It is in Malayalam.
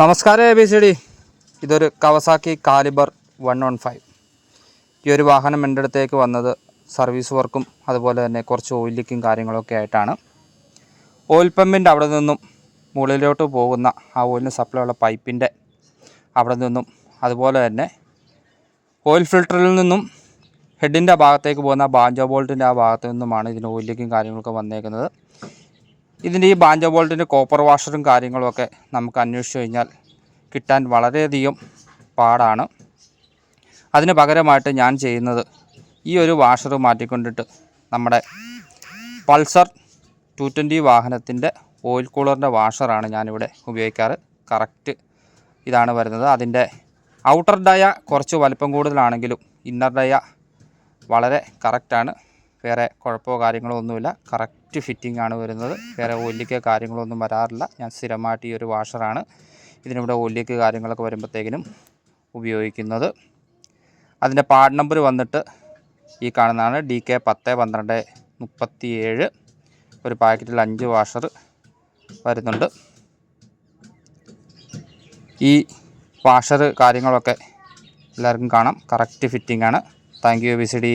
നമസ്കാരം ABCD. ഇതൊരു കവസാക്കി കാലിബർ 115. ഈ ഒരു വാഹനം എൻ്റെ അടുത്തേക്ക് വന്നത് സർവീസ് വർക്കും അതുപോലെ തന്നെ കുറച്ച് ഓയിൽ ലീക്കും കാര്യങ്ങളൊക്കെ ആയിട്ടാണ്. ഓയിൽ പമ്പിൻ്റെ അവിടെ നിന്നും മുകളിലോട്ട് പോകുന്ന ആ ഓയിലിന് സപ്ലൈ ഉള്ള പൈപ്പിൻ്റെ അവിടെ നിന്നും അതുപോലെ തന്നെ ഓയിൽ ഫിൽറ്ററിൽ നിന്നും ഹെഡിൻ്റെ ഭാഗത്തേക്ക് പോകുന്ന ബാഞ്ചോ ബോൾട്ടിൻ്റെ ആ ഭാഗത്തു നിന്നുമാണ് ഇതിന് ഓയിൽ ലീക്കും കാര്യങ്ങളൊക്കെ വന്നേക്കുന്നത്. ഇതിൻ്റെ ഈ ബാഞ്ചോ ബോൾട്ടിൻ്റെ കോപ്പർ വാഷറും കാര്യങ്ങളുമൊക്കെ നമുക്ക് അന്വേഷിച്ച് കഴിഞ്ഞാൽ കിട്ടാൻ വളരെയധികം പാടാണ്. അതിന് പകരമായിട്ട് ഞാൻ ചെയ്യുന്നത് ഈ ഒരു വാഷർ മാറ്റിക്കൊണ്ടിട്ട് നമ്മുടെ പൾസർ 220 വാഹനത്തിൻ്റെ ഓയിൽ കൂളറിൻ്റെ വാഷറാണ് ഞാനിവിടെ ഉപയോഗിക്കാറ്. കറക്റ്റ് ഇതാണ് വരുന്നത്. അതിൻ്റെ ഔട്ടർ ഡയ കുറച്ച് വലിപ്പം കൂടുതലാണെങ്കിലും ഇന്നർ ഡയ വളരെ കറക്റ്റാണ്. വേറെ കുഴപ്പമോ കാര്യങ്ങളോ ഒന്നുമില്ല. കറക്റ്റ് ഫിറ്റിംഗ് ആണ് വരുന്നത്. വേറെ ഓയിൽ ലീക്ക് കാര്യങ്ങളോ ഒന്നും വരാറില്ല. ഞാൻ സ്ഥിരമായിട്ട് ഈ ഒരു വാഷറാണ് ഇതിനിവിടെ ഓയിൽ ലീക്ക് കാര്യങ്ങളൊക്കെ വരുമ്പോഴത്തേക്കിനും ഉപയോഗിക്കുന്നത്. അതിൻ്റെ പാർട്ട് നമ്പർ വന്നിട്ട് ഈ കാണുന്നതാണ് DK 10-12-37. ഒരു പാക്കറ്റിൽ 5 വാഷർ വരുന്നുണ്ട്. ഈ വാഷർ കാര്യങ്ങളൊക്കെ എല്ലാവർക്കും കാണാം. കറക്റ്റ് ഫിറ്റിംഗ് ആണ്. Thank you ABCD.